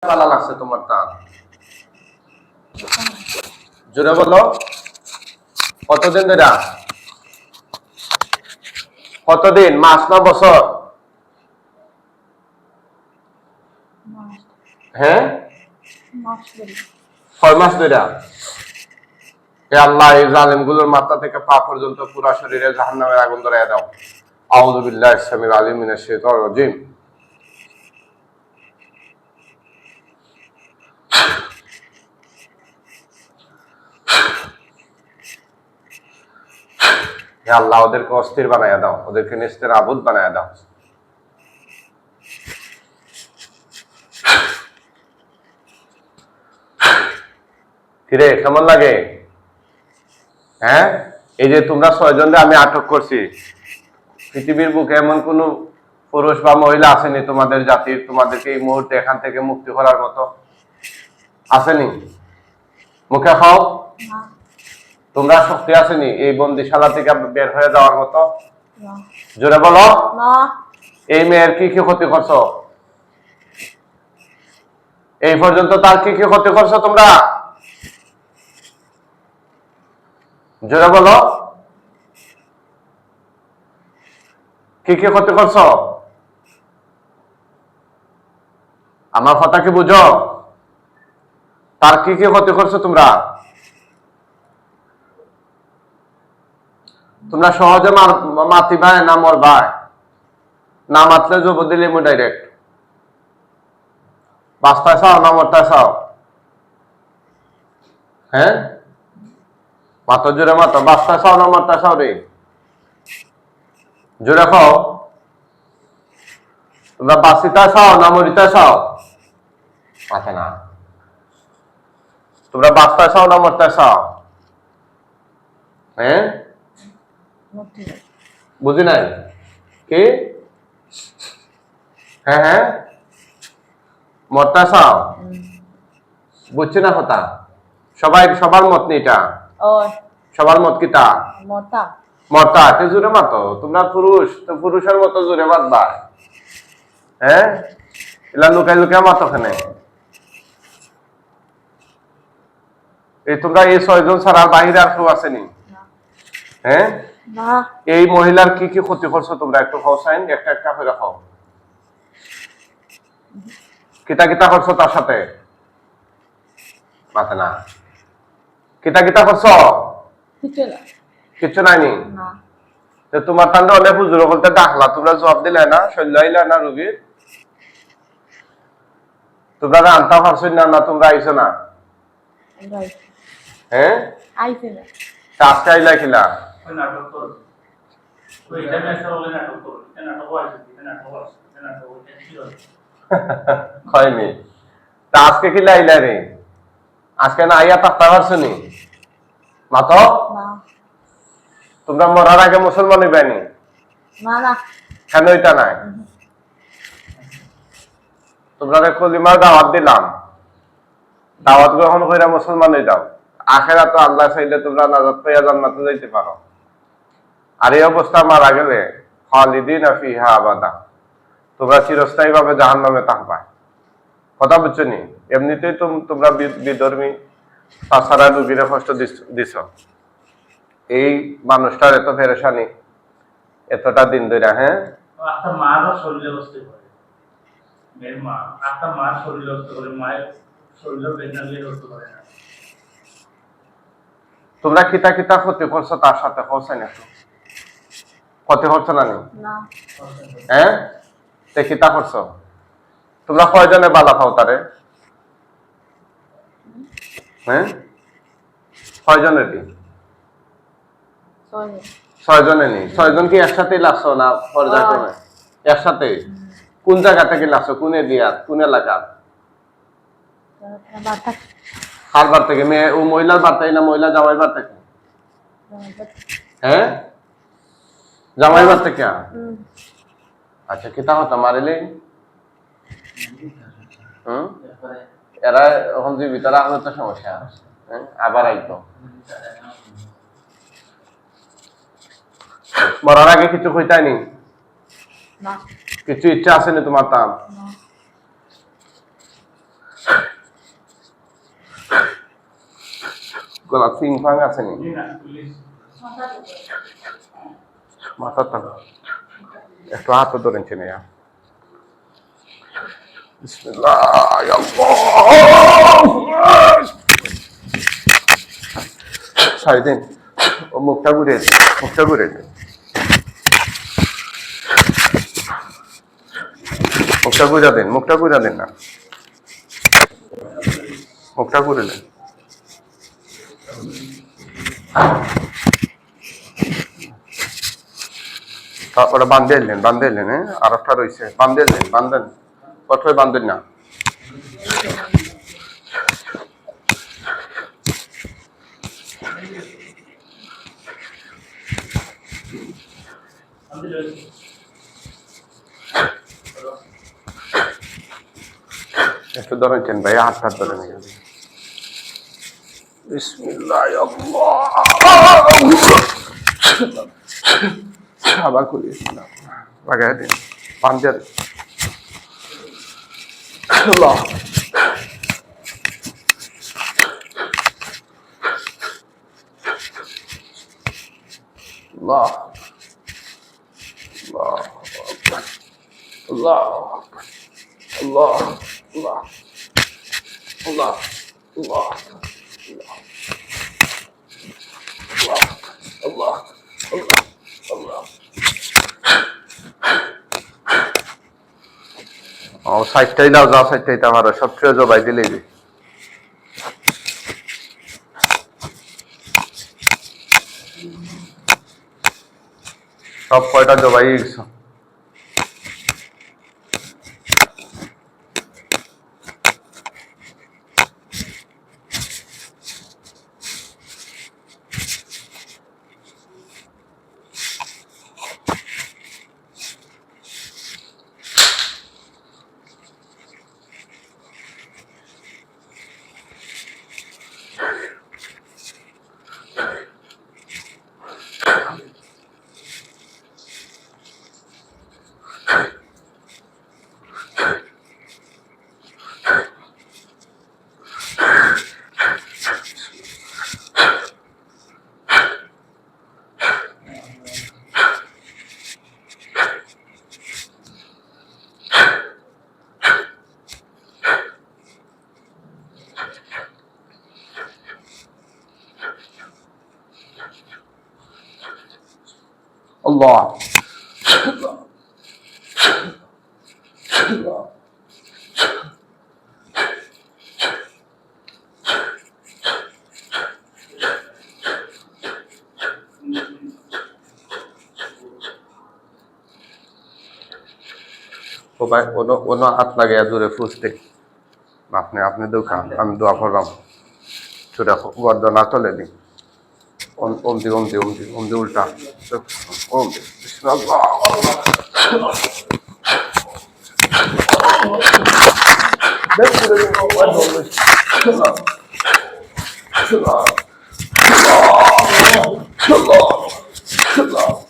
ভালো লাগছে তোমার টান জোরে বলো কতদিন ধরে কতদিন মাস না বছর হ্যাঁ 6 মাস ধরে হে আল্লাহ এই জালিমগুলোর মাথা থেকে পা পর্যন্ত পুরো শরীরে জাহান্নামের আগুন ধরায় দাও আউযু বিল্লাহি সামিল আলিম মিনাশ শাইতানির রাজিম হে আল্লাহ ওদেরকে অস্থির বানায়া দাও ওদেরকে নিস্তেরাবুদ বানায়া দাও কিরে কেমন লাগে হ্যাঁ এই যে তোমরা 6 জনকে আমি আটক করছি পৃথিবীর বুকে এমন কোন পুরুষ বা মহিলা আসেনি তোমাদের জাতির তোমাদেরকে এই মুহূর্তে এখান থেকে মুক্তি করার মতো আসেনি মুখে খাও তোমরা শক্তি আসেনি এই বন্দিশালা থেকে বের হয়ে যাওয়ার মতো জোরে বলো না এই মেয়ের কি কি ক্ষতি করছো এই পর্যন্ত তার কি কি ক্ষতি করছো তোমরা জোরে বলো কি কি ক্ষতি করছো আমার কথা কি বুঝো তার কি কি ক্ষতি করছো তোমরা তোমরা সহজে মাতিবাই না মরবাই না মাতলে জব দিলে মু ডাইরেক্ট বাস্তায় চাও না মরতায় চাও হ্যাঁ মাতো জোরে মাতো বাস্তায় চাও না মরতায় চাও রে জোরে খাও তোমরা বাঁচিতে চাও না মরিতে চাও আছে না তোমরা বাঁচতে চাও না মরতে চাও হ্যাঁ বুঝি নাই কি হ্যাঁ হ্যাঁ মরতে চাও বুঝছি না কথা সবাই সবার মত নেই এটা সবার মত কিতা মরতা কে জোরে মাতো তোমরা পুরুষ তো পুরুষের মতো জোরে মাতবা হ্যাঁ এলা লুকাই লুকাই মাতো খানে এই তোমরা এই 6 জন ছাড়া বাইরে আর কেউ আসেনি হ্যাঁ এই মহিলার কি কি ক্ষতি করছো তোমরা একটু খাও সাইন একটা একটা করে খাও কিতা কিতা করছো তার সাথে মাথা না কিতা কিতা করছো কিছু নাইনি তোমার তান্ডে অনেক হুজুর বলতে ডাকলা তোমরা জবাব দিলে না শৈল আইলা না রুগীর তোমরা আনতা পারছো না তোমরা আইছো না হ্যাঁ আজকে আইলা কিলা হয়নি তা আজকে কিলা আইলা রে আজকে না আইয়া থাকতে পারছো নি মাতো তোমরা মরার আগে মুসলমান হইবানি কেন এটা নাই তোমরা কলিমার দাওয়াত দিলাম দাওয়াত গ্রহণ করে মুসলমান হয়ে যাও আখেরা তো আল্লাহ চাইলে তোমরা নাজাত পাইয়া জান্নাতে যাইতে পারো আর এই অবস্থা মারা গেলে খালিদিনা ফিহা আবাদা তোমরা চিরস্থায়ী ভাবে জাহান্নামে থাকবা কথা বুঝছো নি এমনিতেই তোমরা বিধর্মী তাছাড়া রুগীরা কষ্ট দিছ এই মানুষটার এত পেরেশানি এতটা দিন ধরে হ্যাঁ একটা মারও শরীরে বসতে পারে মেয়ের মা একটা মার শরীরে বসতে পারে মায়ের শরীরে বেদনালিয়ে বসতে পারে না তোমরা কিতা কিতা ক্ষতি করছো তার সাথে পৌঁছায় না ক্ষতি করছো না হ্যাঁ তে কিতা করছো তোমরা কয়জনে বালা খাও তারে হ্যাঁ কয়জনের কি 6 জনে নি 6 জন কি একসাথে লাগছো না পর্যায়ক্রমে একসাথে কোন জায়গা থেকে লাগছো কোন এরিয়া কোন এলাকা কার বার থেকে মেয়ে ও মহিলার বার্তাই না মহিলা জামাই বার থেকে হ্যাঁ জামাই বার থেকে আচ্ছা কিতা হতো মারিলে এরা এখন জীবিত রাখলে তো সমস্যা হ্যাঁ আবার আইতো মরার আগে কিছু কইতাইনি কিছু ইচ্ছা আছে না তোমার তাম গলা সিং ফাং আছে নি জি না পুলিশ মাথার টাকা একটু হাত ধরেন চেনে বিসমিল্লাহ আল্লাহ ছাড়ি দিন ও মুখটা ঘুরে মুখটা ঘুরে মুখটা গুঁজা দিন মুখটা গুঁজা দিন না মুখটা ঘুরে দিন তারপরে বান্ধে এলেন হ্যাঁ আর একটা রয়েছে বান্ধে এলেন বান্ধেন প্রথমে বান্ধেন না একটু ধরেছেন ভাই হাত ধরে নিয়ে বিসমিল্লাহ আবার করি লাগাই দিন বান্ধে আল্লাহ Allah Allah Allah Allah Allah Allah Allah Allah Allah ও সাইডটাই দাও যাও সাইডটাই আমার সবচেয়ে জবাই দিলেই সব কয়টা জবাই গেছো Allah ও ভাই অন্য হাত লাগাইয়া দূরে ফুসতে আপনি দোকান আমি দোয়া করলাম ছোটা গর্দনা চলে দিন ওমদি উল্টা ওমদি বিসমিল্লাহ Allah